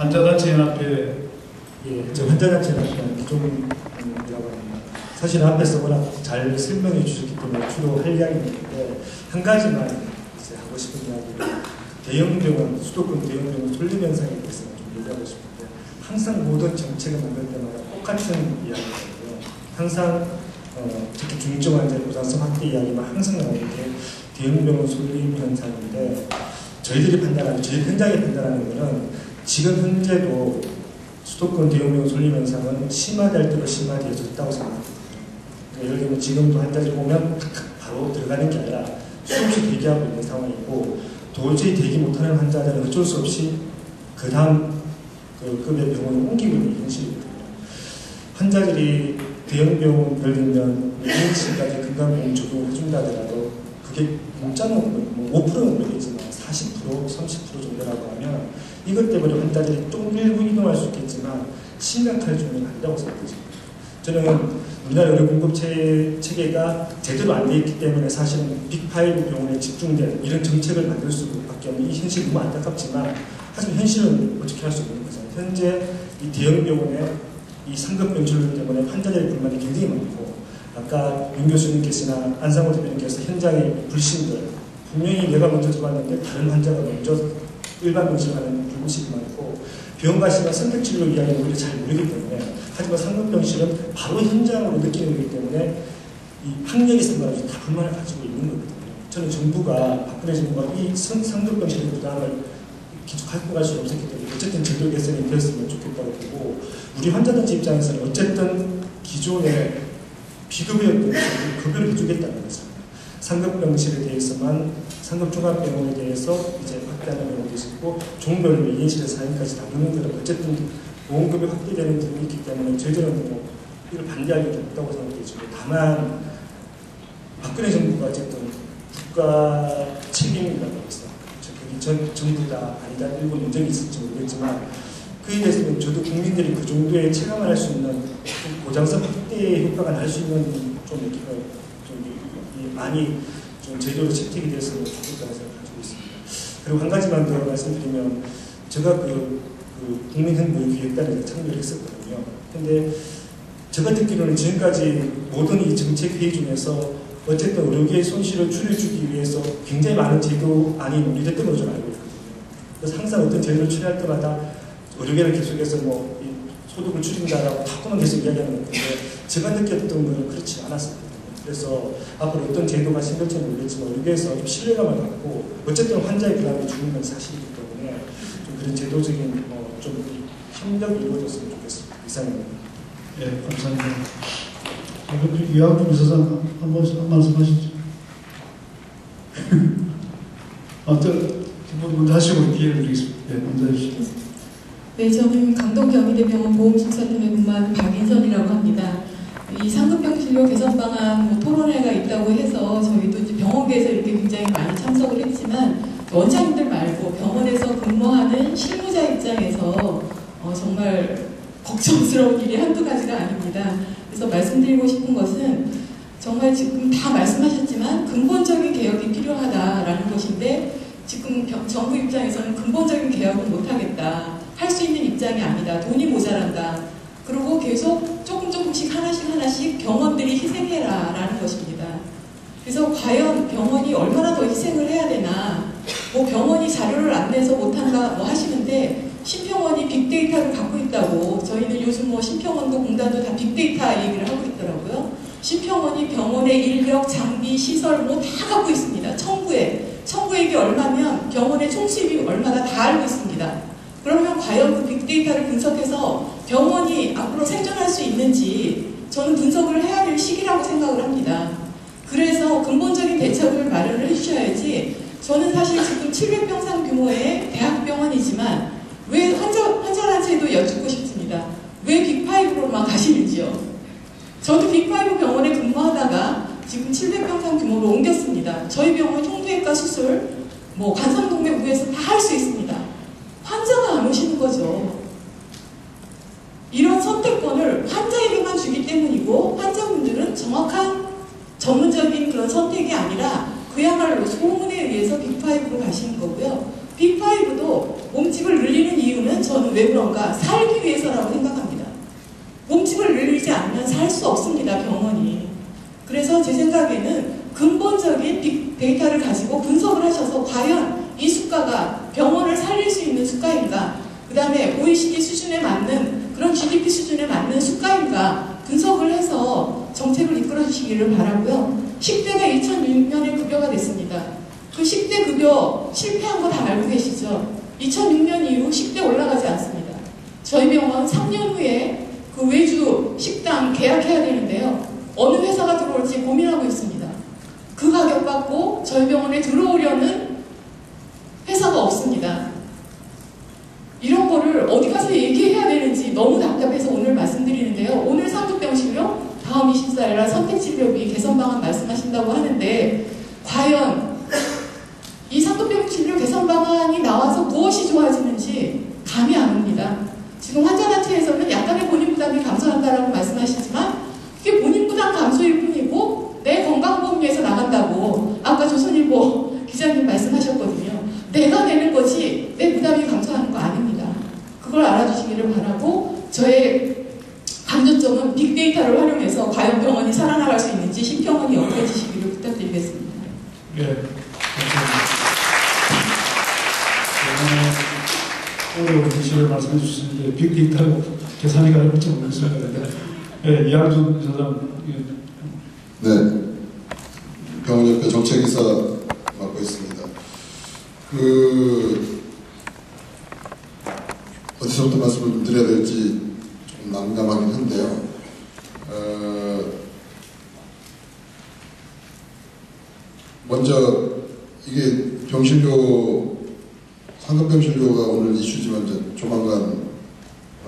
환자단체연합회. 예, 저 환자단체연합회 기종이라고 합니다. 사실 앞에서 워낙 잘 설명해 주셨기 때문에 주로 할 이야기는 있는데 한 가지만 이제 하고 싶은 이야기는 대형병원, 수도권 대형병원 솔림 현상에 대해서 좀 얘기하고 싶은데 항상 모든 정책을 만들 때마다 똑같은 이야기거든요. 항상 특히 중증 환자의 고산성 확대 이야기만 항상 나오는 게 대형병원 솔림 현상인데 저희들이 판단하는, 저희 현장에 판단하는 것은 지금 현재도 수도권 대형병원 솔림 현상은 심화될 대로 심화되어져 있다고 생각합니다. 그러니까 예를 들면 지금도 환자들 보면 바로 들어가는 게 아니라 수없이 대기하고 있는 상황이고 도저히 대기 못하는 환자들은 어쩔 수 없이 그 다음 급의 병원을 옮기고 있는 현실이거든요. 환자들이 대형병원 예를 들면 2인실까지 건강보험 적용을 해준다 하더라도 그게 공짜는 뭐 5%는 모르겠지만 40%, 30% 정도라고 하면 이것 때문에 환자들이 좀 일부 이동할 수 있겠지만 심각할 정도는 아니라고 생각합니다. 저는 우리나라 의료공급 체계가 제대로 안 돼 있기 때문에 사실은 빅5 병원에 집중된 이런 정책을 만들 수밖에 없는 이 현실이 너무 안타깝지만 하지만 현실은 어떻게 할 수 없는 거잖아요. 현재 이 대형병원의 이 상급 병실로 때문에 환자들의 불만이 굉장히 많고 아까 윤 교수님께서나 안상호 대표님께서 현장의 불신들 분명히 내가 먼저 들어왔는데 다른 환자가 먼저 일반 병실 가는 불신이 많고 병원 가시면 선택진료 이야기는 우리가 잘 모르기 때문에 하지만 상급병실은 바로 현장으로 느끼는 거기 때문에 이 학력에 상관없이 다 불만을 가지고 있는 거거든요. 저는 정부가 박근혜 정부가 이 상급병실의 부담을 갖고 갈 수 없었기 때문에 어쨌든 제도 개선이 되었으면 좋겠다고 보고 우리 환자단체 입장에서는 어쨌든 기존의 비급여였던 것을 급여를 해주겠다는 거죠. 상급병실에 대해서만 상급종합병원에 대해서 이제 확대하는 병원도 있고 종별로 2인실에서 4인까지 다루는 거는 어쨌든 보험금이 확대되는 부분이 있기 때문에 저희들은 뭐 이걸 반대할 일이 없다고 생각되지만 다만 박근혜 정부가 어쨌든 국가 책임이라고 해서 그게 전부 다 아니다 일부 논쟁이 있을지 모르겠지만 그에 대해서는 저도 국민들이 그 정도의 체감을 할 수 있는 보장성 확대의 효과가 날 수 있는 좀 이렇게 좀 많이 좀 제도로 채택이 됐으면 좋겠다는 생각을 가지고 있습니다. 그리고 한 가지만 더 말씀드리면 제가 국민행보기획단을 참여를 했었거든요. 근데 제가 듣기로는 지금까지 모든 이 정책 회의 중에서 어쨌든 의료계의 손실을 줄여주기 위해서 굉장히 많은 제도안이 논의됐던 걸로 저는 알고 있거든요. 그래서 항상 어떤 제도를 처리할 때마다 의료계를 계속해서 뭐 소득을 줄인다라고 자꾸만 계속 이야기하는 건데 제가 느꼈던 건 그렇지 않았었거든요. 그래서 앞으로 어떤 제도가 생길지는 모르겠지만 의료계에서 좀 신뢰감을 갖고 어쨌든 환자의 부담이 줄는 건 사실이기 때문에 좀 그런 제도적인 좀 협력이 이루어졌으면 좋겠습니다. 이상입니다. 네, 감사합니다. 이학준 이사장 한 말씀 하시죠. 먼저 하시고 기회를 드리겠습니다. 네, 먼저 해주시죠. 네, 저는 강동경희대병원 보험심사팀에 근무하는 박인선이라고 합니다. 이 상급병실료 개선 방안 토론회가 있다고 해서 저희도 이제 병원계에서 이렇게 굉장히 많이 참석을 했지만 원장님들 말고 병원에서 근무하는 실무자 입장에서 정말 걱정스러운 일이 한두 가지가 아닙니다. 그래서 말씀드리고 싶은 것은 정말 지금 다 말씀하셨지만 근본적인 개혁이 필요하다라는 것인데 지금 정부 입장에서는 근본적인 개혁은 못하겠다. 할 수 있는 입장이 아니다. 돈이 모자란다. 그리고 계속 조금씩 하나씩 병원들이 희생해라 라는 것입니다. 그래서 과연 병원이 얼마나 더 희생을 해야 되나 뭐 병원이 자료를 안 내서 못한다 뭐 하시는데 신평원이 빅데이터를 갖고 있다고 저희는 요즘 뭐 신평원도 공단도 다 빅데이터 얘기를 하고 있더라고요. 신평원이 병원의 인력, 장비, 시설 뭐 다 갖고 있습니다. 청구액이 얼마면 병원의 총수입이 얼마나 다 알고 있습니다. 그러면 과연 그 빅데이터를 분석해서 병원이 앞으로 생존할 수 있는지 저는 분석을 해야 될 시기라고 생각을 합니다. 그래서 근본적인 대책을 마련을 해주셔야지 저는 사실 지금 700병상 규모의 대학병원이지만 왜 환자단체에도 여쭙고 싶습니다. 왜 빅5로만 가시는지요? 저도 빅5 병원에 근무하다가 지금 700병상 규모로 옮겼습니다. 저희 병원 흉부외과 수술, 뭐 관상동맥 우에서 다 할 수 있습니다. 환자가 안 오시는 거죠. 이런 선택권을 환자에게만 주기 때문이고 환자분들은 정확한 전문적인 그런 선택이 아니라 그야말로 소문에 의해서 빅5로 가시는 거고요. 빅5도 몸집을 늘리는 이유는 저는 왜 그런가? 살기 위해서라고 생각합니다. 몸집을 늘리지 않으면 살 수 없습니다, 병원이. 그래서 제 생각에는 근본적인 빅데이터를 가지고 분석을 하셔서 과연 이 수가가 병원을 살릴 수 있는 수가인가, 그 다음에 OECD 수준에 맞는 그런 GDP 수준에 맞는 수가인가 분석을 해서 정책을 이끌어 주시기를 바라고요. 10대가 2006년에 급여가 됐습니다. 그 10대 급여 실패한 거 다 알고 계시죠? 2006년 이후 10대 올라가지 않습니다. 저희 병원 3년 후에 그 외주 식당 계약해야 되는데요. 어느 회사가 들어올지 고민하고 있습니다. 그 가격 받고 저희 병원에 들어오려는 회사가 없습니다. 이런 거를 어디 가서 얘기해야 되는지 너무 답답해서 오늘 말씀드리는데요. 오늘 상급병실료 다음 24일날 선택진료비 개선 방안 말씀하신다고 하는데 과연 이 상급병실료 개선 방안이 나와서 무엇이 좋아지는지 감이 안 옵니다. 지금 환자단체에서는 약간의 본인 부담이 감소한다라고 말씀하시지만 그게 본인 부담 감소일 뿐이고 내 건강보험 위해서 나간다고 아까 조선일보 기자님 말씀하셨거든요. 내가 내는 거지 내 부담이 감소하는 거 아닙니다. 그걸 알아주시기를 바라고 저의 강조점은 빅데이터를 활용해서 과연 병원이 살아나갈 수 있는지 심평원이 연구해 주시기를 부탁드리겠습니다. 예, 감사합니다. 오늘 이시를 말씀해 주시는데 빅데이터로 계산이 가능할지 모르겠습니다. 예, 이한준 사장. 네, 병원협회 정책이사 맡고 있습니다. 어디서부터 말씀을 좀 드려야 될지 좀 난감하긴 한데요. 먼저 이게 병실료, 상급병실료가 오늘 이슈지만 이제 조만간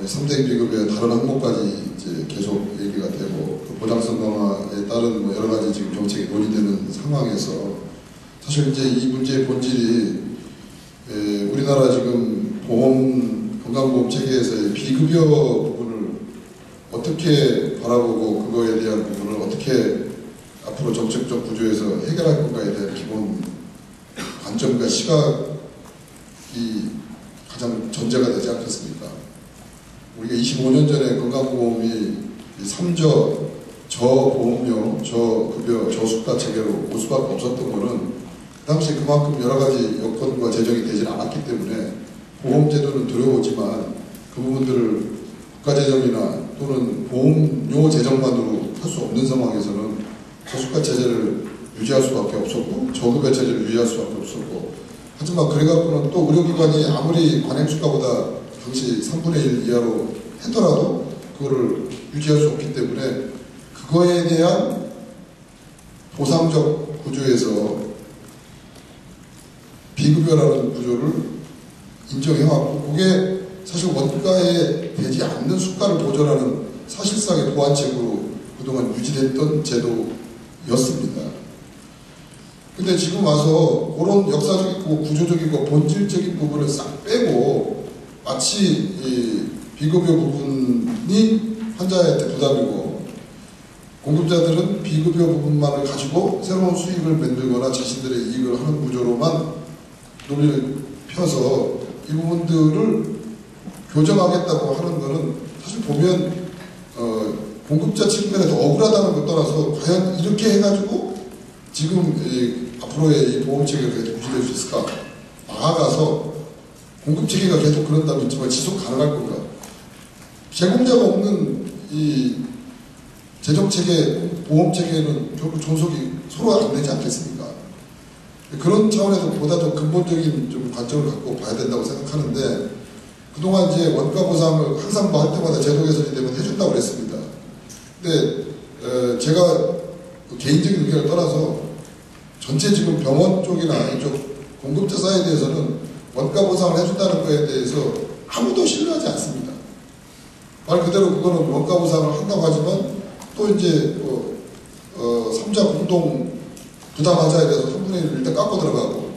3대 비급의 다른 항목까지 이제 계속 얘기가 되고 그 보장성 강화에 따른 뭐 여러 가지 지금 정책이 논의되는 상황에서 사실 이제 이 문제의 본질이 우리나라 지금 건강보험 체계에서의 비급여 부분을 어떻게 바라보고 그거에 대한 부분을 어떻게 앞으로 정책적 구조에서 해결할 건가에 대한 기본 관점과 시각이 가장 전제가 되지 않겠습니까? 우리가 25년 전에 건강보험이 3저, 저보험료, 저급여, 저수가 체계로 올 수밖에 없었던 거는 그 당시 그만큼 여러 가지 여건과 재정이 되지 않았기 때문에 보험제도는 두려웠지만 그 부분들을 국가재정이나 또는 보험료 재정만으로 할 수 없는 상황에서는 저수가 체제를 유지할 수밖에 없었고 저급여 체제를 유지할 수밖에 없었고 하지만 그래갖고는 또 의료기관이 아무리 관행수가보다 당시 3분의 1 이하로 하더라도 그거를 유지할 수 없기 때문에 그거에 대한 보상적 구조에서 비급여라는 구조를 인정해왔고 그게 사실 원가에 되지 않는 수가를 보전하는 사실상의 보완책으로 그동안 유지됐던 제도였습니다. 근데 지금 와서 그런 역사적이고 구조적이고 본질적인 부분을 싹 빼고 마치 이 비급여 부분이 환자한테 부담이고 공급자들은 비급여 부분만을 가지고 새로운 수익을 만들거나 자신들의 이익을 하는 구조로만 논리를 펴서 이 부분들을 교정하겠다고 하는 것은 사실 보면 공급자 측면에서 억울하다는 것 떠나서 과연 이렇게 해가지고 지금 앞으로의 이 보험체계가 계속 유지될 수 있을까? 나아가서 공급체계가 계속 그런다면 정말 지속 가능할 건가? 제공자가 없는 이 재정체계, 보험체계는 결국 존속이 서로 안 되지 않겠습니까? 그런 차원에서 보다 더 근본적인 좀 관점을 갖고 봐야 된다고 생각하는데 그동안 이제 원가 보상을 항상 뭐 할 때마다 제도 개선이 되면 해준다고 그랬습니다. 근데 제가 개인적인 의견을 떠나서 전체 지금 병원 쪽이나 이쪽 공급자 사이에 대해서는 원가 보상을 해준다는 거에 대해서 아무도 신뢰하지 않습니다. 말 그대로 그거는 원가 보상을 한다고 하지만 또 이제 3자 공동 부담하자에 대해서 3분의 1을 일단 깎고 들어가고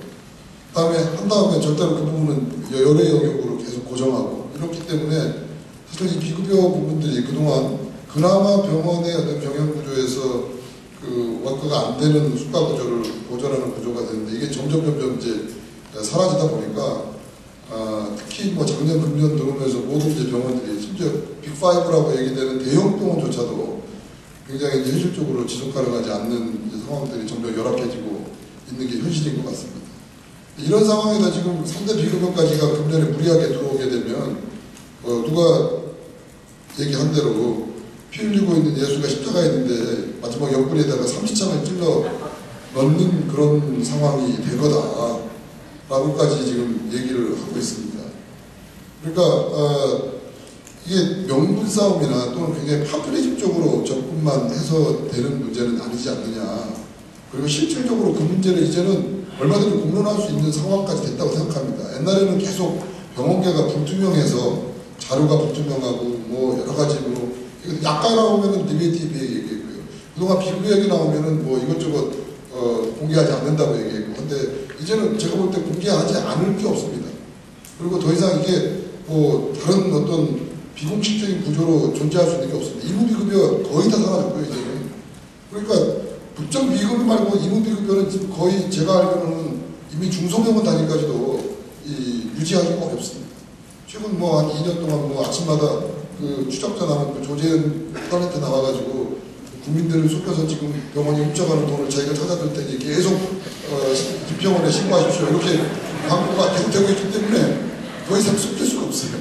그 다음에 한 다음에 절대로 그 부분은 여러 영역으로 계속 고정하고 이렇기 때문에 사실 이 비급여 부분들이 그동안 그나마 병원의 어떤 경영 구조에서 그 원가가 안 되는 수가 구조를 보존하는 구조가 되는데 이게 점점 이제 사라지다 보니까 특히 특히 뭐 작년 금년 들어오면서 모든 이제 병원들이 심지어 빅5라고 얘기되는 대형 병원조차도 굉장히 이제 현실적으로 지속 가능하지 않는 이제 상황들이 점점 열악해지고 있는 게 현실인 것 같습니다. 이런 상황에서 지금 3대 비급여까지가 금년에 무리하게 들어오게 되면 누가 얘기한 대로 피 흘리고 있는 예수가 십자가에 있는데 마지막 옆구리에다가 30창을 찔러 넣는 그런 상황이 될 거다 라고까지 지금 얘기를 하고 있습니다. 그러니까 이게 명분 싸움이나 또는 굉장히 파퓰리즘적으로 접근만 해서 되는 문제는 아니지 않느냐. 그리고 실질적으로 그 문제를 이제는 얼마든지 공론할 수 있는 상황까지 됐다고 생각합니다. 옛날에는 계속 병원계가 불투명해서 자료가 불투명하고 뭐 여러 가지 뭐 약간 나오면은 디베이티브 얘기했고요. 그동안 비교 얘기 나오면은 뭐 이것저것 공개하지 않는다고 얘기했고, 근데 이제는 제가 볼 때 공개하지 않을 게 없습니다. 그리고 더 이상 이게 뭐 다른 어떤 비공식적인 구조로 존재할 수 있는 게 없습니다. 의무비급여 거의 다 사라졌고요, 이제는. 그러니까 부정 비급여 말고 의무비급여는 지금 거의 제가 알기로는 이미 중소병원 단위까지도 유지하기가 어렵습니다. 최근 뭐 한 2년 동안 뭐 아침마다 그 추적자 나온 그 조재현 탤런트 나와가지고 국민들을 속여서 지금 병원이 훔쳐가는 돈을 자기가 찾아들 테니 계속 집병원에 신고하십시오. 이렇게 광고가 계속되고 있기 때문에 더 이상 숨길 수가 없어요.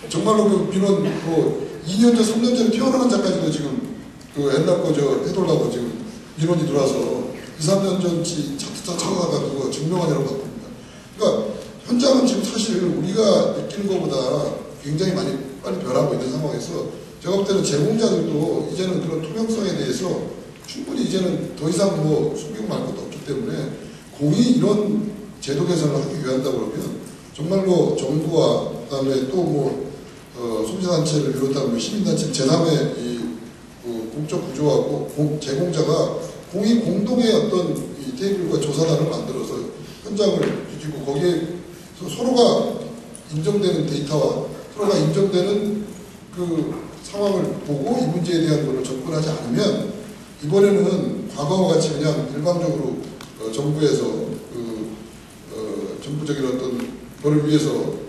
정말로 그 민원 뭐 2년 전, 3년 전에 태어나는 자까지도 지금 그 옛날 거 저 해달라고 지금 민원이 들어와서 2, 3년 전치 찾아가지고 증명하느라고 바쁩니다. 그러니까 현장은 지금 사실 우리가 느끼는 것보다 굉장히 많이 빨리 변하고 있는 상황에서 제가 볼 때는 제공자들도 이제는 그런 투명성에 대해서 충분히 이제는 더 이상 뭐 숨기고 말 것도 없기 때문에 공이 이런 제도 개선을 하기 위한다고 그러면 정말로 정부와 그다음에 또 뭐 소비자단체를 비롯한 뭐 시민단체 제3의 이 공적 구조하고 제공자가 공이 공동의 어떤 이 테이블과 조사단을 만들어서 현장을 뒤지고 거기에 서로가 인정되는 데이터와 서로가 인정되는 그 상황을 보고 이 문제에 대한 것을 접근하지 않으면 이번에는 과거와 같이 그냥 일방적으로 정부에서 정부적인 어떤 거를 위해서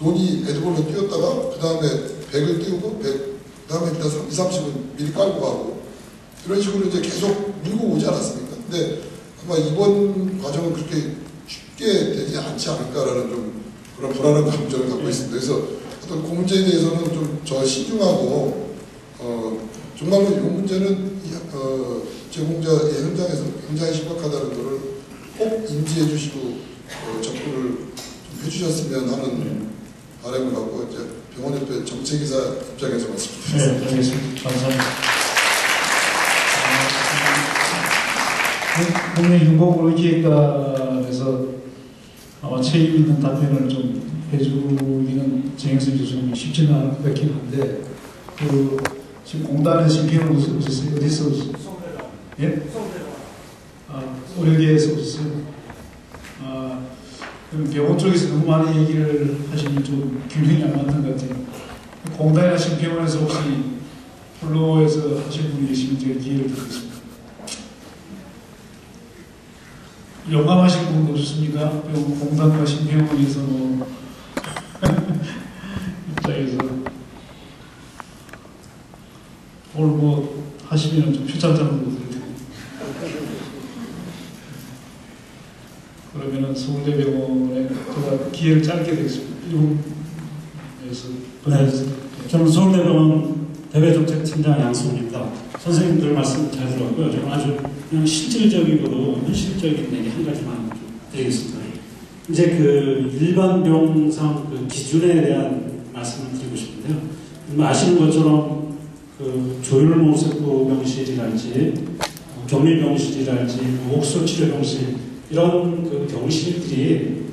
논이 에드볼로 띄웠다가 그 다음에 100을 띄우고 그 다음에 일단 2, 30은 미리 깔고 가고 이런 식으로 이제 계속 밀고 오지 않았습니까? 근데 아마 이번 과정은 그렇게 쉽게 되지 않지 않을까라는 좀 그런 불안한 감정을 갖고 있습니다. 그래서 어떤 그 문제에 대해서는 좀 저 신중하고 정말로 이 문제는 제공자의 현장에서 굉장히 심각하다는 것을 꼭 인지해 주시고 접근을 좀 해주셨으면 하는 바람을 갖고 이제 병원협회 정책이사 입장에서 말씀드리겠습니다. 네, 알겠습니다. 감사합니다. 국민행복의기획단에서 아마 책임 있는 답변을 좀 해주기는 정영선 교수님이 쉽지는 않을 것 같긴 한데, 지금 공단의 심평을 오셨어요? 어디서 오셨어요? 예? 의료계에서 오셨어요? 그럼 병원 쪽에서 너무 많은 얘기를 하시면 좀 균형이 안 맞는 것 같아요. 공단이나 심평원에서 혹시 플로어에서 하실 분이 계시면 제가 기회를 드리겠습니다. 영감하신 분 없으십니까? 공단과 심평원에서 뭐 입장에서 오늘 뭐 하시면 좀 표창장으로 드릴 테니까. 그러면은 서울대병원에 제가 기회를 짧게 드리겠습니다. 네, 저는 서울대병원 대외정책팀장 양승훈입니다. 선생님들 말씀 잘 들었고요. 저는 아주 그냥 실질적이고 현실적인 얘기 한 가지만 좀 드리겠습니다. 이제 그 일반 병상 그 기준에 대한 말씀을 드리고 싶은데요. 아시는 것처럼 그 조혈모세포 병실이랄지 격리병실이랄지 옥소치료병실 이런 그 병실들이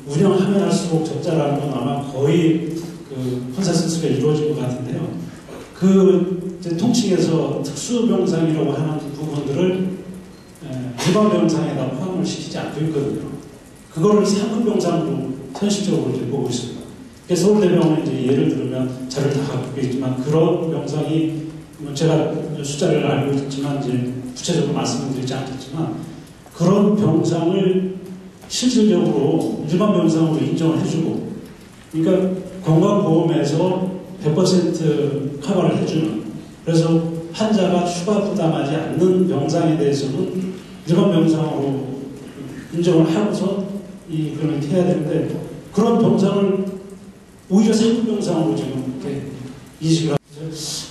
운영하면 할수록 적자라는 건 아마 거의 그 컨센서스가 이루어진 것 같은데요. 그 통칭해서 특수병상이라고 하는 부분들을 일반 병상에다 포함을 시키지 않고 있거든요. 그거를 상급병상으로 현실적으로 이제 보고 있습니다. 그래서 서울대병원에 이제 예를 들면 저를 다 갖고 있지만 그런 병상이 제가 숫자를 알고 있지만 이제 구체적으로 말씀을 드리지 않겠지만 그런 병상을 실질적으로 일반 병상으로 인정을 해주고 그러니까 건강보험에서 100% 커버를 해주는, 그래서 환자가 추가 부담하지 않는 병상에 대해서는 일반 병상으로 인정을 하고서 그걸 해야 되는데, 그런 병상을 오히려 상급 병상으로 지금 이렇게 인식을 하고,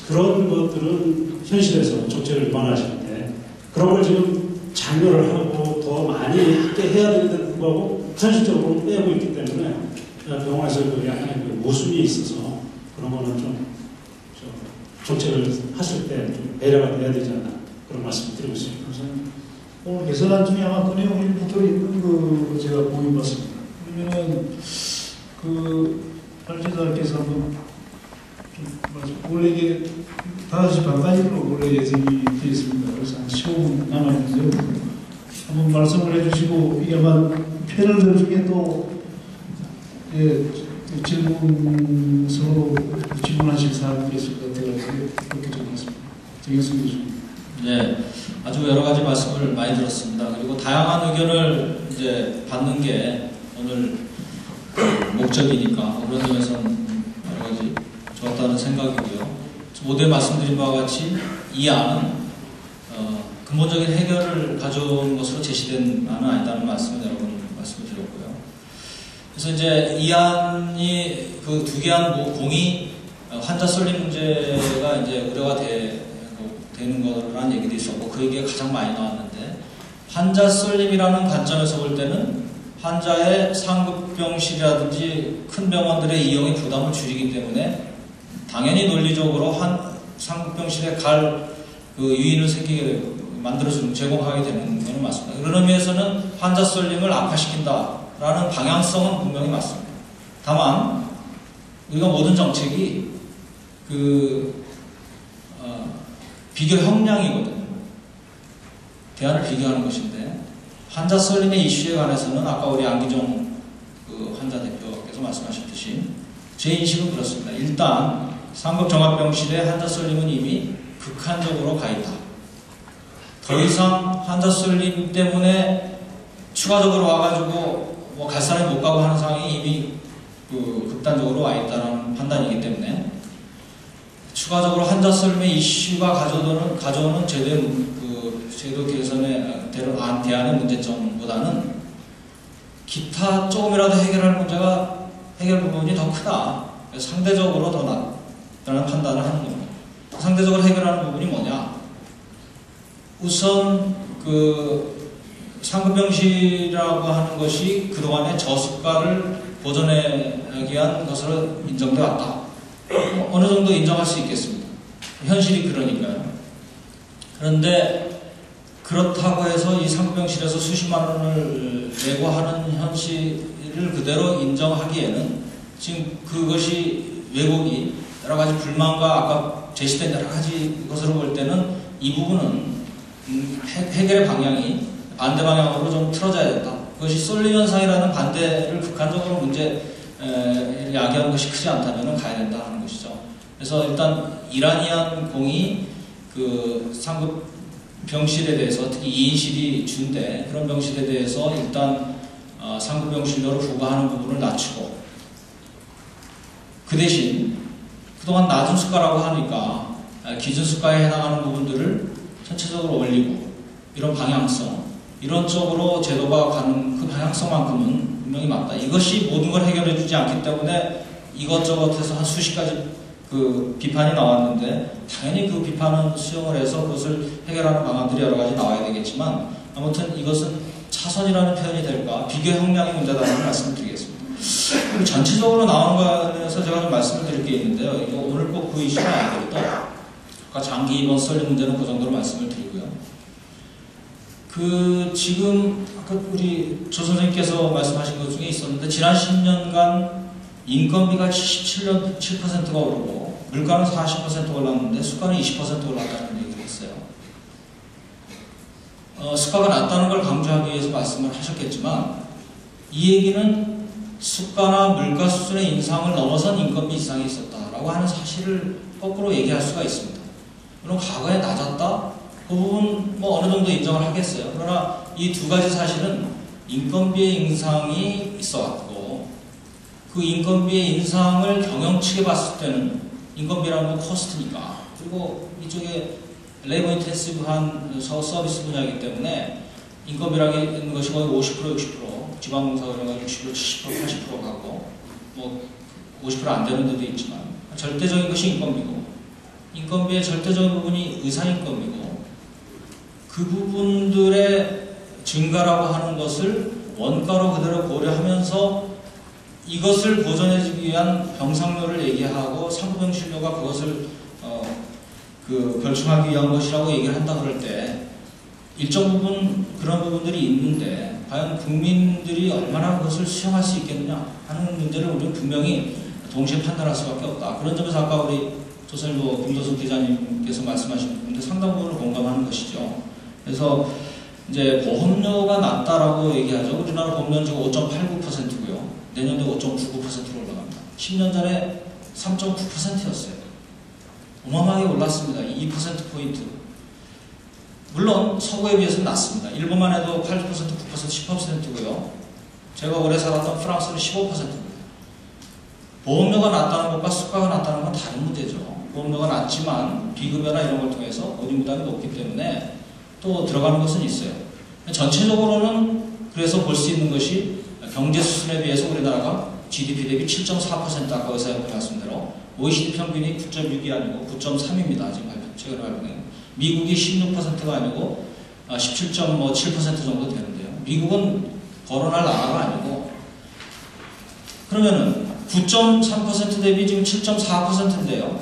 그런 것들은 현실에서 정책을 위반하시는데, 그런 걸 지금 장려를 하고 더 많이 하게 해야 되는데 불구하고 현실적으로 빼고 있기 때문에 병원에서 약간의 모순이 있어서 그런 거는 좀 정책을 하실 때 좀 배려가 돼야 되지 않나, 그런 말씀을 드리고 있습니다. 오늘 개선안 중에 아마 그 내용이 붙어 있는 거 제가 보여봤습니다. 그러면은 발제자께서 한번 원래 이게 5시 반까지로 원래 예정이 되어 있습니다. 그래서 한 15분 남아있는데요. 한번 말씀을 해주시고, 이게 아마 패널들 중에 또 질문, 서로 질문하실 사람들이 있을 것 같아서 그렇게 정했습니다. 정혜순 교수님. 네, 아주 여러 가지 말씀을 많이 들었습니다. 그리고 다양한 의견을 이제 받는 게 오늘 목적이니까 그런 점에서는 여러 가지 좋았다는 생각이고요. 모두에 말씀드린 바와 같이 이 안은 근본적인 해결을 가져온 것으로 제시된 안은 아니다는 말씀을 여러 번 말씀을 드렸고요. 그래서 이제 이 안이 그 두 개 안 공이 환자 쏠림 문제가 이제 우려가 되는 거라는 얘기도 있었고, 그 얘기가 가장 많이 나왔는데, 환자 쏠림이라는 관점에서 볼 때는 환자의 상급병실이라든지 큰 병원들의 이용의 부담을 줄이기 때문에 당연히 논리적으로 상급병실에 갈 유인을 만들어주는, 제공하게 되는 것은 맞습니다. 그런 의미에서는 환자 쏠림을 악화시킨다라는 방향성은 분명히 맞습니다. 다만 우리가 모든 정책이 비교 형량이거든요. 대안을 비교하는 것인데, 환자 쏠림의 이슈에 관해서는 아까 우리 안기정 환자 대표께서 말씀하셨듯이 제 인식은 그렇습니다. 일단 상급 종합병실의 환자 쏠림은 이미 극한적으로 가 있다. 더 이상 환자 쏠림 때문에 추가적으로 와가지고 갈 사람이 못 가고 하는 상황이 이미 극단적으로 와 있다는 판단이기 때문에, 추가적으로 환자 쏠림의 이슈가 가져오는 제도 개선의 대안의 문제점보다는 기타 조금이라도 해결 부분이 더 크다. 상대적으로 더 낫다는 판단을 하는 겁니다. 상대적으로 해결하는 부분이 뭐냐? 우선 상급병실이라고 하는 것이 그동안의 저수가를 보존하기 위한 것으로 인정되어 왔다. 어느 정도 인정할 수 있겠습니다. 현실이 그러니까요. 그런데 그렇다고 해서 이 상급병실에서 수십만 원을 내고 하는 현실을 그대로 인정하기에는 지금 그것이 왜곡이 여러 가지 불만과 아까 제시된 여러 가지 것으로 볼 때는 이 부분은 해결의 방향이 반대 방향으로 좀 틀어져야 된다. 그것이 쏠림 현상이라는 반대를 극한적으로 야기하는 것이 크지 않다면 가야 된다 하는 것이죠. 그래서 일단 이란이안 공이 상급 병실에 대해서, 특히 2인실이 준대 그런 병실에 대해서 일단 상급 병실료를 부과하는 부분을 낮추고, 그 대신 그동안 낮은 수가라고 하니까 기준 수가에 해당하는 부분들을 전체적으로 올리고, 이런 방향성, 이런 쪽으로 제도가 가는 그 방향성만큼은 분명히 맞다. 이것이 모든 걸 해결해 주지 않기 때문에 이것저것 해서 한 수십 가지 비판이 나왔는데, 당연히 그 비판은 수용을 해서 그것을 해결하는 방안들이 여러 가지 나와야 되겠지만, 아무튼 이것은 차선이라는 표현이 될까, 비교 형량이 문제다라는 말씀을 드리겠습니다. 그리고 전체적으로 나오는 거에서 제가 좀 말씀을 드릴 게 있는데요. 이거 오늘 꼭 그 이슈가 아니더라도 아까 장기 입원 쏠림 문제는 그 정도로 말씀을 드리고요. 지금 아까 우리 조 선생님께서 말씀하신 것 중에 있었는데, 지난 10년간 인건비가 77%가 오르고 물가는 40% 올랐는데 수가는 20% 올랐다는 얘기를 했어요. 수가가 낮다는 걸 강조하기 위해서 말씀을 하셨겠지만, 이 얘기는 수가나 물가 수준의 인상을 넘어선 인건비 인상이 있었다라고 하는 사실을 거꾸로 얘기할 수가 있습니다. 물론 과거에 낮았다? 그 부분 어느 정도 인정을 하겠어요. 그러나 이 두 가지 사실은 인건비의 인상이 있어왔고, 그 인건비의 인상을 경영 측에 봤을 때는 인건비라는 건 코스트니까, 그리고 이쪽에 레이버 인텐시브한 서비스 분야이기 때문에 인건비라는 것이 거의 50%, 60%, 지방공사가 60%, 70%, 80% 가고 뭐 50% 안 되는 데도 있지만 절대적인 것이 인건비고, 인건비의 절대적인 부분이 의사 인건비고, 그 부분들의 증가라고 하는 것을 원가로 그대로 고려하면서 이것을 보전해주기 위한 병상료를 얘기하고 상급병실료가 그것을 결충하기 위한 것이라고 얘기를 한다 그럴 때 일정 부분 그런 부분들이 있는데 과연 국민들이 얼마나 그것을 수용할 수 있겠느냐 하는 문제를 우리는 분명히 동시에 판단할 수밖에 없다. 그런 점에서 아까 우리 조선일보 김도숙 기자님께서 말씀하신 부분도 상당 부분을 공감하는 것이죠. 그래서 이제 보험료가 낮다라고 얘기하죠. 우리나라 보험료는 지금 5.89%고요. 내년에 5.99%로 올라갑니다. 10년 전에 3.9%였어요. 어마어마하게 올랐습니다. 2%포인트. 물론 서구에 비해서는 낮습니다. 일본만 해도 8%, 9%, 10%고요. 제가 오래 살았던 프랑스는 15%입니다. 보험료가 낮다는 것과 수가가 낮다는 건 다른 문제죠. 보험료가 낮지만 비급여나 이런 걸 통해서 의료 부담이 높기 때문에 또 들어가는 것은 있어요. 전체적으로는 그래서 볼 수 있는 것이 경제 수준에 비해서 우리나라가 GDP 대비 7.4% 아까 의사님들 말씀대로 OECD 평균이 9.6이 아니고 9.3입니다. 지금 최근에 발표된 미국이 16%가 아니고 17.7% 정도 되는데요. 미국은 거론할 나라가 아니고, 그러면은 9.3% 대비 지금 7.4%인데요.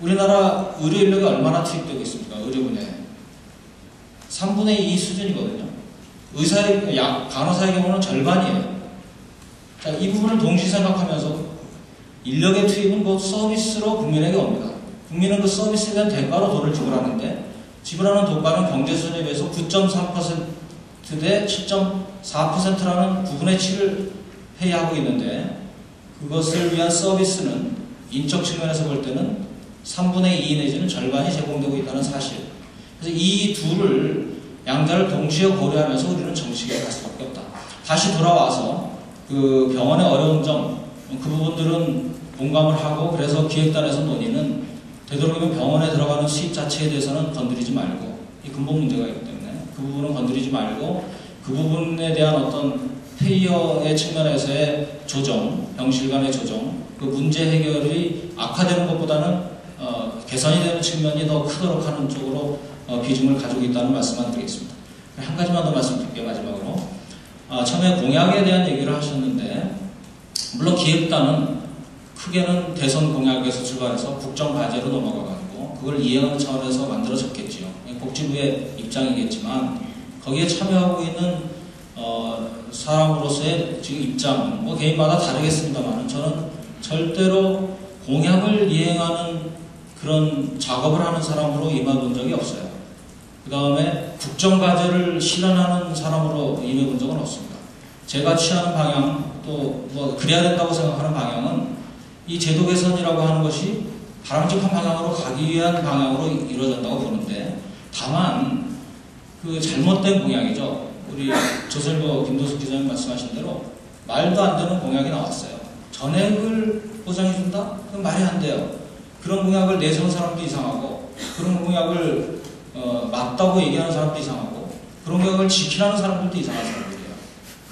우리나라 의료 인력이 얼마나 투입되고 있습니까? 의료 분야에 3분의 2 수준이거든요. 간호사의 경우는 절반이에요. 자, 이 부분을 동시에 생각하면서 인력의 투입은 곧 서비스로 국민에게 옵니다. 국민은 그 서비스에 대한 대가로 돈을 지불하는데, 지불하는 돈가는 경제 수준에 비해서 9.3% 대 7.4%라는 9분의 7을 회의하고 있는데, 그것을 위한 서비스는 인적 측면에서 볼 때는 3분의 2 내지는 절반이 제공되고 있다는 사실. 그래서 이 둘을 양자를 동시에 고려하면서 우리는 정책에 갈 수밖에 없다. 다시 돌아와서 그 병원의 어려운 점, 그 부분들은 공감을 하고, 그래서 기획단에서 논의는 되도록이면 병원에 들어가는 수입 자체에 대해서는 건드리지 말고, 이 근본 문제가 있기 때문에 그 부분은 건드리지 말고, 그 부분에 대한 어떤 페이어의 측면에서의 조정, 병실 간의 조정, 그 문제 해결이 악화되는 것보다는 개선이 되는 측면이 더 크도록 하는 쪽으로 비중을 가지고 있다는 말씀만 드리겠습니다. 한 가지만 더 말씀드릴게요. 마지막으로 처음에 공약에 대한 얘기를 하셨는데, 물론 기획단은 크게는 대선 공약에서 출발해서 국정과제로 넘어가가지고 그걸 이해하는 차원에서 만들어졌겠지요. 복지부의 입장이겠지만 거기에 참여하고 있는 사람으로서의 지금 입장은 뭐 개인마다 다르겠습니다만, 저는 절대로 공약을 이행하는 그런 작업을 하는 사람으로 임해본 적이 없어요. 그 다음에 국정과제를 실현하는 사람으로 임해본 적은 없습니다. 제가 취하는 방향, 또 뭐 그래야 된다고 생각하는 방향은 이 제도 개선이라고 하는 것이 바람직한 방향으로 가기 위한 방향으로 이루어진다고 보는데, 다만 그 잘못된 공약이죠. 우리 조선일보 김도숙 기자님 말씀하신 대로 말도 안 되는 공약이 나왔어요. 전액을 보장해준다? 그건 말이 안 돼요. 그런 공약을 내세운 사람도 이상하고, 그런 공약을 맞다고 얘기하는 사람도 이상하고, 그런 공약을 지키라는 사람들도 이상한 사람들이에요.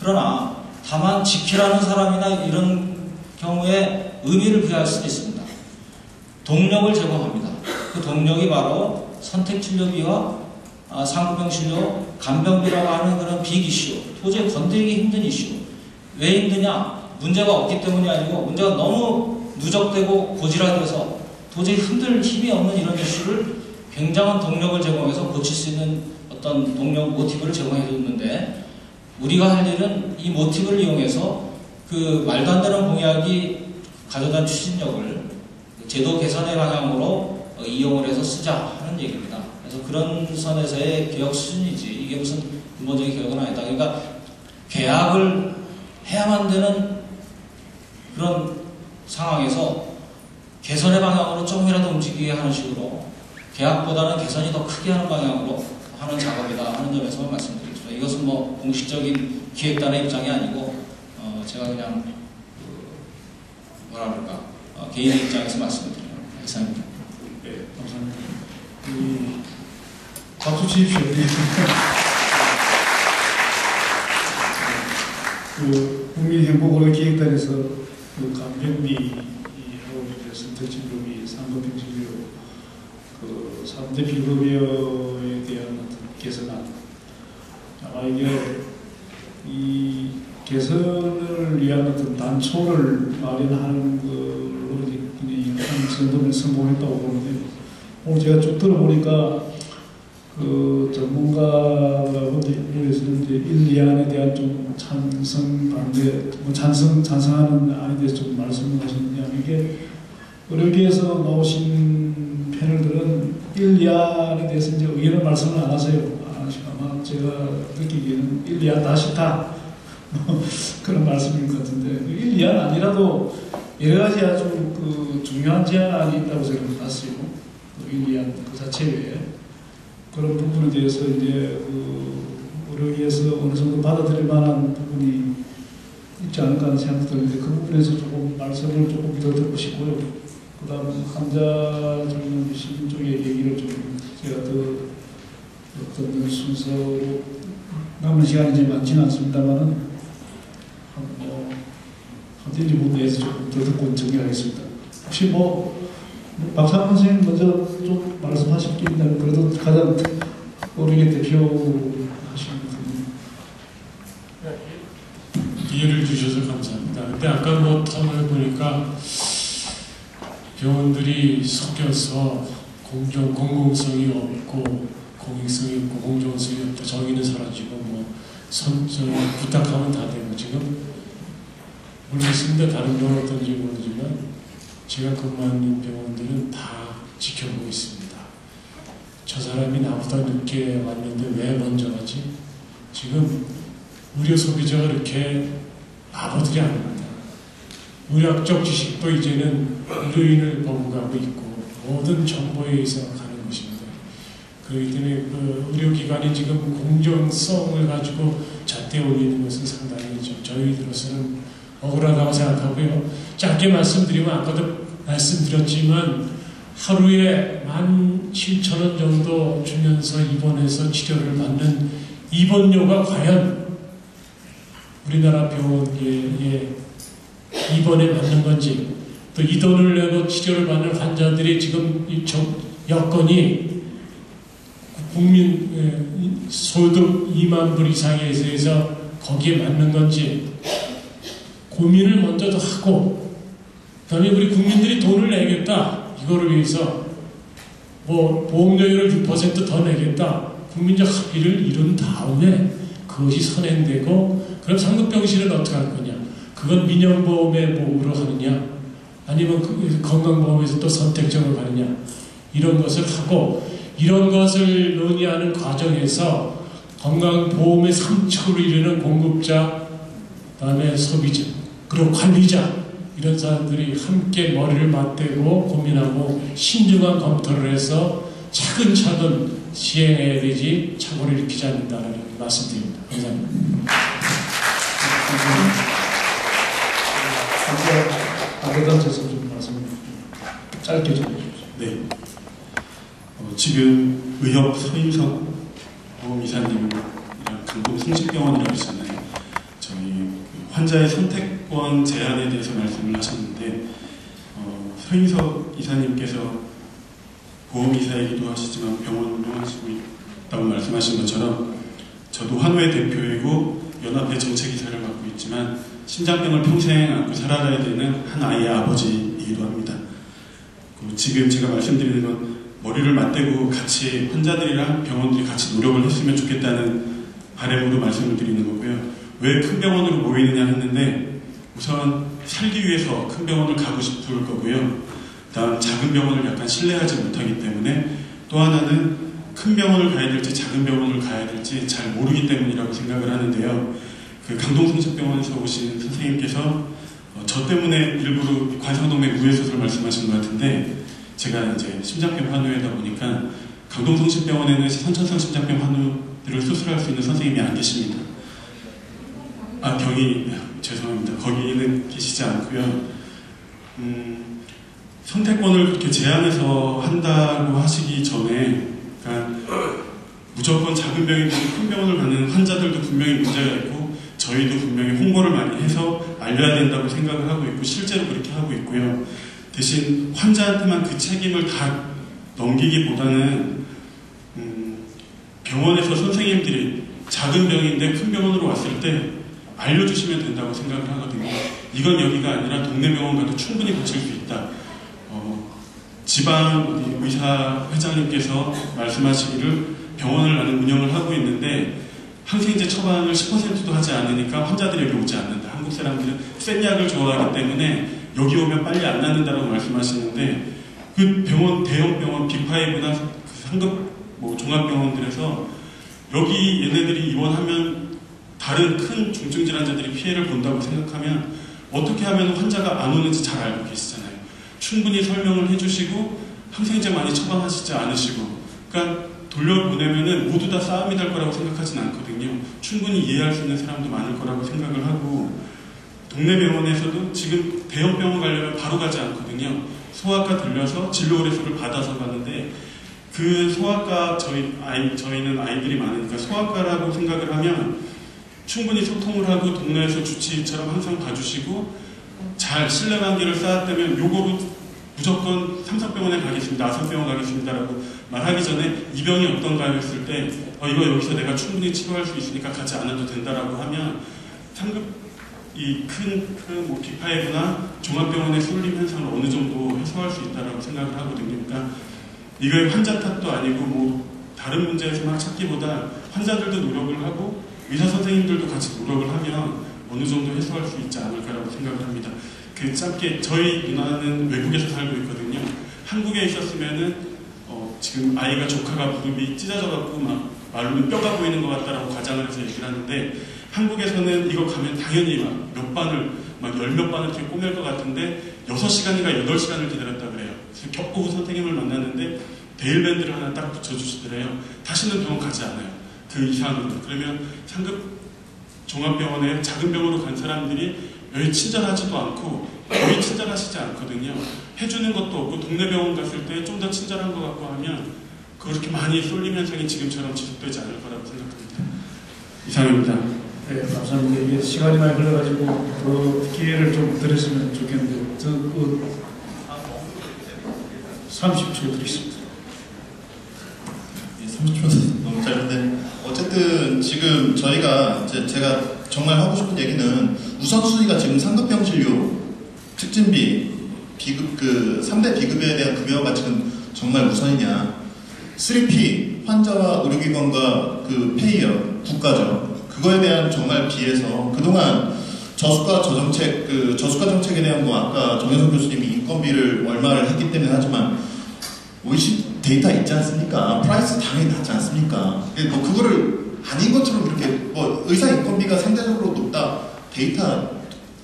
그러나 다만 지키라는 사람이나 이런 경우에 의미를 부여할 수도 있습니다. 동력을 제공합니다. 그 동력이 바로 선택진료비와 상급병실료, 간병비라고 하는 그런 빅 이슈, 도저히 건드리기 힘든 이슈. 왜 힘드냐? 문제가 없기 때문이 아니고 문제가 너무 누적되고 고질화돼서 도저히 흔들 힘이 없는 이런 이슈를 굉장한 동력을 제공해서 고칠 수 있는 어떤 동력, 모티브를 제공해 줬는데, 우리가 할 일은 이 모티브를 이용해서 그 말도 안 되는 공약이 가져다 추진력을 제도 개선의 방향으로 이용을 해서 쓰자 하는 얘기입니다. 그래서 그런 선에서의 개혁 수준이지, 이게 무슨 근본적인 개혁은 아니다. 그러니까 계약을 해야만 되는 그런 상황에서 개선의 방향으로 조금이라도 움직이게 하는 식으로, 계약보다는 개선이 더 크게 하는 방향으로 하는 작업이다 하는 점에서만 말씀드리겠습니다. 이것은 뭐 공식적인 기획단의 입장이 아니고 제가 그냥 뭐라 그럴까 개인의 입장에서 말씀드리는 이상입니다. 네, 감사합니다. 박수 치십시오. 국민행복의료기획단에서 간병비하고 선택진료비, 상급병진료, 3대 비급여에 대한 어떤 개선안, 아마 이게 이 개선을 위한 어떤 단초를 마련하는 걸로 한 정도는 성공했다고 보는데, 오늘 제가 쭉 들어보니까 전문가라고 그래서는 이제 1, 2안에 대한 좀 찬성, 반대, 찬성하는 안에 대해서 좀 말씀을 하셨느냐. 이게 의료계에서 나오신 패널들은 1, 2안에 대해서 이제 의견을 말씀을 안 하세요. 아마 제가 느끼기에는 1, 2안 다 싫다. 그런 말씀인 것 같은데, 1, 2안 아니라도 여러 가지 아주 중요한 제안이 있다고 생각했어요. 1, 2안 그 자체 외에. 그런 부분에 대해서 이제 의료계에서 어느 정도 받아들일 만한 부분이 있지 않을까 하는 생각이 드는데, 그 부분에서 조금 말씀을 조금 더 듣고 싶고요. 그 다음 환자 주신 쪽의 얘기를 좀 제가 더 어떤 순서로 남은 시간이 이제 많지는 않습니다만은 한 1, 2분 내에서 조금 더 듣고 정리하겠습니다. 혹시 박상원 선생님 먼저 좀 말씀하실 게 있나요? 그래도 가장 의료계 대표 하시는 분이. 기회를 주셔서 감사합니다. 근데 아까 턴을 보니까 병원들이 섞여서 공공성이 없고 공익성이 없고 공정성이 없고 정의는 사라지고 부탁하면 다 되고 지금 모르겠습니다. 다른 병원 어떤지 모르지만 제가 근무하는 병원들은 다 지켜보고 있습니다. 저 사람이 나보다 늦게 왔는데 왜 먼저 가지? 지금 의료 소비자가 이렇게 바보들이 아닙니다. 의학적 지식도 이제는 의료인을 거부하고 있고 모든 정보에 의해서 가는 것입니다. 그렇기 때문에 의료기관이 지금 공정성을 가지고 잣대 올리는 것은 상당히 저희들로서는 억울하다고 생각하고요. 짧게 말씀드리면 아까도 말씀드렸지만 하루에 17,000원 정도 주면서 입원해서 치료를 받는 입원료가 과연 우리나라 병원에 입원에 맞는 건지, 또 이 돈을 내고 치료를 받는 환자들이 지금 여건이 국민 소득 2만 불 이상에 대해서 거기에 맞는 건지 고민을 먼저 더 하고, 그 다음에 우리 국민들이 돈을 내겠다, 이거를 위해서 보험료율을 6% 더 내겠다, 국민적 합의를 이룬 다음에 그것이 선행되고, 그럼 상급병실은 어떻게 할 거냐? 그건 민영보험의 보험으로 하느냐, 아니면 건강보험에서 또 선택적으로 가느냐, 이런 것을 하고, 이런 것을 논의하는 과정에서 건강보험의 3척을 이루는 공급자, 그 다음에 소비자, 그리고 관리자, 이런 사람들이 함께 머리를 맞대고 고민하고 신중한 검토를 해서 차근차근 시행해야 되지 착오를 일으키지 않는다는 말씀드립니다. 감사합니다. 안대단체에서 좀 말씀 짧게 좀 해주십시오. 네. 지금 의협 서인석 보험이사님이랑 강동 성심병원이라고 있잖아요. 저희 환자의 선택권 제한에 대해서 말씀을 하셨는데, 서인석 이사님께서 보험이사이기도 하시지만 병원도 하시고 있다고 말씀하신 것처럼 저도 환우의 대표이고 연합회 정책이사를 맡고 있지만 심장병을 평생 안고 살아가야 되는 한 아이의 아버지이기도 합니다. 지금 제가 말씀드리는 건 머리를 맞대고 같이 환자들이랑 병원들이 같이 노력을 했으면 좋겠다는 바람으로 말씀을 드리는 거고요. 왜 큰 병원으로 모이느냐 했는데, 우선 살기 위해서 큰 병원을 가고 싶을 거고요. 다음 작은 병원을 약간 신뢰하지 못하기 때문에, 또 하나는 큰 병원을 가야 될지 작은 병원을 가야 될지 잘 모르기 때문이라고 생각을 하는데요. 강동성심병원에서 오신 선생님께서 저 때문에 일부러 관상동맥 우회수술 말씀하신 것 같은데, 제가 이제 심장병 환우이다 보니까 강동성심병원에는 선천성 심장병 환우들을 수술할 수 있는 선생님이 안 계십니다. 병이 죄송합니다. 거기는 계시지 않고요. 선택권을 그렇게 제한해서 한다고 하시기 전에, 그러니까 무조건 작은 병이든 큰 병원을 가는 환자들도 분명히 문제가 있고 저희도 분명히 홍보를 많이 해서 알려야 된다고 생각을 하고 있고 실제로 그렇게 하고 있고요. 대신 환자한테만 그 책임을 다 넘기기보다는 병원에서 선생님들이 작은 병인데 큰 병원으로 왔을 때 알려주시면 된다고 생각을 하거든요. 이건 여기가 아니라 동네 병원 가도 충분히 고칠 수 있다. 지방 의사 회장님께서 말씀하시기를 병원을 나는 운영을 하고 있는데 항생제 처방을 10%도 하지 않으니까 환자들이 여기 오지 않는다. 한국 사람들은 센 약을 좋아하기 때문에 여기 오면 빨리 안 낫는다고 말씀하시는데 그 병원, 대형 병원, 빅5나 그 상급 종합병원들에서 여기 얘네들이 입원하면 다른 큰 중증 질환자들이 피해를 본다고 생각하면 어떻게 하면 환자가 안 오는지 잘 알고 계시잖아요. 충분히 설명을 해주시고 항생제 많이 처방하시지 않으시고 그러니까 돌려보내면은 모두 다 싸움이 될 거라고 생각하진 않거든요. 충분히 이해할 수 있는 사람도 많을 거라고 생각을 하고 동네 병원에서도 지금 대형 병원 가려면 바로 가지 않거든요. 소아과 들려서 진료 의뢰서를 받아서 가는데 그 소아과 저희는 아이들이 많으니까 소아과라고 생각을 하면 충분히 소통을 하고 동네에서 주치의처럼 항상 봐주시고 잘 신뢰관계를 쌓았다면 요거로 무조건 삼성병원에 가겠습니다. 아산병원 가겠습니다라고 말하기 전에 이 병이 어떤가 했을 때 이거 여기서 내가 충분히 치료할 수 있으니까 가지 않아도 된다라고 하면 상급 큰 빅5나 종합병원의 쏠림 현상을 어느 정도 해소할 수 있다라고 생각을 하거든요. 그러니까 이게 환자 탓도 아니고 다른 문제에서만 찾기보다 환자들도 노력을 하고 의사 선생님들도 같이 노력을 하면 어느 정도 해소할 수 있지 않을까라고 생각을 합니다. 그 짧게 저희 누나는 외국에서 살고 있거든요. 한국에 있었으면은 지금 아이가 조카가 무릎이 찢어져갖고 막 말로는 뼈가 보이는 것 같다라고 가장을 해서 얘기를 하는데 한국에서는 이거 가면 당연히 막 몇 반을 막 열 몇 반을 이렇게 꼬맬 것 같은데 6시간인가 8시간을 기다렸다 그래요. 그래서 겪고 선생님을 만났는데 데일밴드를 하나 딱 붙여주시더래요. 다시는 병원 가지 않아요. 그 이상으로. 그러면 상급 종합병원에 작은 병원으로 간 사람들이 여기 친절하지도 않고 거의 친절하시지 않거든요. 해주는 것도 없고 동네 병원 갔을 때 좀 더 친절한 것 같고 하면 그렇게 많이 쏠림 현상이 지금처럼 지속되지 않을 거라고 생각합니다. 이상입니다. 네, 감사합니다. 이게 시간이 많이 걸려가지고 그 기회를 좀 드렸으면 좋겠는데 저는 30초 드리겠습니다. 30초 너무 짧은데 어쨌든 지금 저희가 제가 정말 하고 싶은 얘기는 우선순위가 지금 상급병 진료, 특진비, 비급 3대 비급여에 대한 급여가 지금 정말 우선이냐 3P 환자와 의료기관과 그 페이어 국가죠. 그거에 대한 정말 비해서 그동안 저수가 정책에 대한 아까 정현석 교수님이 인건비를 얼마를 했기 때문에 하지만 OECD 데이터 있지 않습니까? 프라이스 당연히 낮지 않습니까? 그거를 아닌 것처럼 이렇게 의사 인건비가 상대적으로 높다 데이터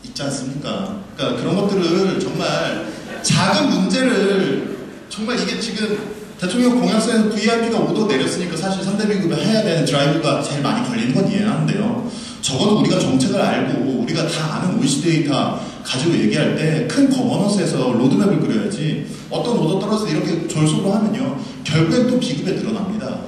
있지 않습니까? 그러니까 그런 것들을 정말 작은 문제를 정말 이게 지금 대통령 공약서에서 VIP가 5도 내렸으니까 사실 3대 비급을 해야 되는 드라이브가 제일 많이 걸리는 건 이해하는데요. 적어도 우리가 정책을 알고 우리가 다 아는 OECD 데이터 가지고 얘기할 때 큰 거버넌스에서 로드맵을 그려야지 어떤 오더 떨어져서 이렇게 졸속으로 하면요. 결국엔 또 비급에 늘어납니다.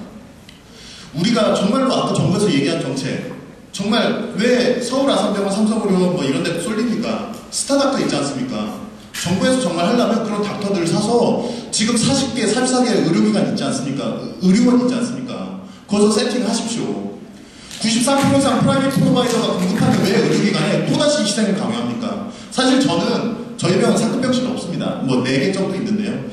우리가 정말로 아까 정부에서 얘기한 정책 정말 왜 서울 아산병원 삼성의료원 이런 데 쏠립니까? 스타닥터 있지 않습니까? 정부에서 정말 하려면 그런 닥터들을 사서 지금 40개, 44개 의료기관 있지 않습니까? 의료원 있지 않습니까? 거기서 세팅을 하십시오. 93% 이상 프라이빗 프로바이더가 공급하는 왜 의료기관에 또다시 희생을 강요합니까? 사실 저희 병원 상급병실은 없습니다. 4개 정도 있는데요.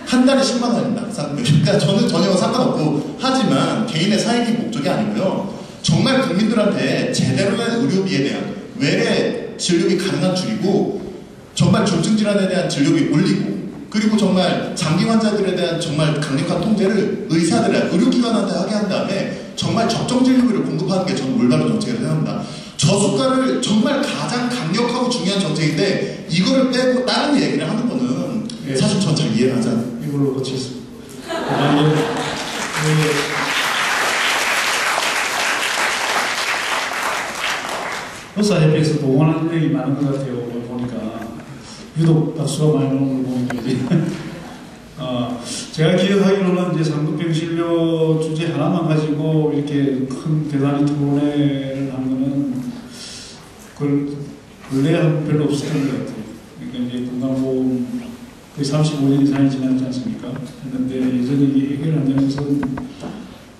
한 달에 10만 원입니다. 상급병실. 그러니까 저는 전혀 상관없고 하지만 개인의 사익이 목적이 아니고요. 정말 국민들한테 제대로 된 의료비에 대한 외래 진료비 가능한 줄이고 정말 중증 질환에 대한 진료비 올리고 그리고 정말 장기 환자들에 대한 정말 강력한 통제를 의료기관한테 하게 한 다음에 정말 적정 진료비를 공급하는 게 저는 올바른 정책이라고 생각합니다. 저수가를 정말 가장 강력하고 중요한 정책인데 이거를 빼고 다른 얘기를 하는 거는 사실 전 잘 이해가 하지 않아요. 이걸로 고치겠습니다. 의사협회에서도 원하는 일이 많은 것 같아요. 보니까 유독 박수가 많이 나오는 걸 보는 거지. 제가 기억하기로는 이제 상급병실료 주제 하나만 가지고 이렇게 큰 대단히 토론회를 한 거는 그걸 근래에 별로 없었던 것 같아요. 그러니까 이제 건강보험 거의 35년 이상이 지났지 않습니까? 했는데 예전에 이게 해결 안 되는 것은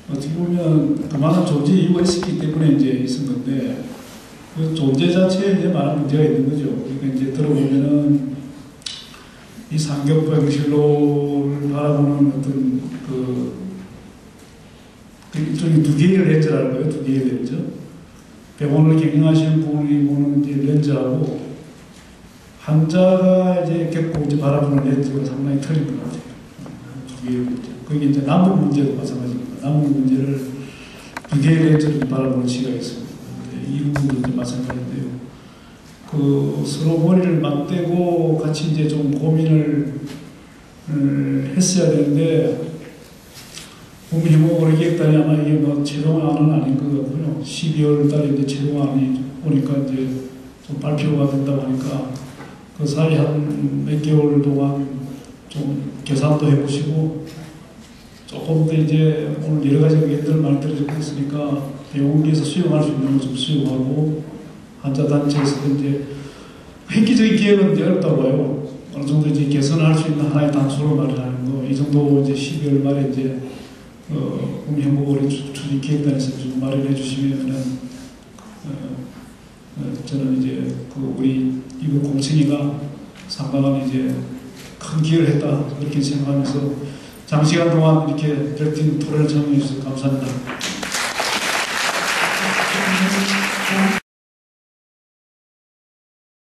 어떻게 보면 그만한 존재 이유가 있었기 때문에 이제 있은 건데 그 존재 자체에 이제 많은 문제가 있는 거죠. 그러니까 이제 들어보면은 이 상급병실로를 바라보는 어떤 그 일종의 두 개의 렌즈라는 거예요. 두 개의 렌즈. 병원을 경영하시는 분이 보는 이제 렌즈하고 환자가 이제 겪고 이제 바라보는 렌즈가 상당히 틀린 것 같아요. 두 개의 렌즈. 그게 이제 남은 문제도 마찬가지입니다. 남은 문제를 두 개의 렌즈로 바라보는 시각이 있습니다. 이 부분도 마찬가지인데요. 그 서로 머리를 맞대고 같이 이제 좀 고민을 했어야 되는데 국민힘으로 얘기했다니 아마 이게 뭐 최종안은 아닌 것 같고요. 12월 달에 이제 최종안이 오니까 이제 좀 발표가 된다고 하니까 그 사이 한 몇 개월 동안 좀 계산도 해보시고 조금 더 이제 오늘 여러 가지 의견들 많이 들어주고 있으니까 병원에서 수용할 수 있는 거 좀 수용하고 환자단체에서도 이제 획기적인 계획은 이제 어렵다고 해요. 어느 정도 이제 개선할 수 있는 하나의 단서를 마련하는 거. 이 정도 이제 12월 말에 이제 국민행복원의 추진 기획단에서 좀 마련해 주시면은 저는 이제 그 우리 이번 공청회가 상당한 이제 큰 기여를 했다 이렇게 생각하면서 장시간 동안 이렇게 벨팅 토론을 참여해 주셔서 감사합니다.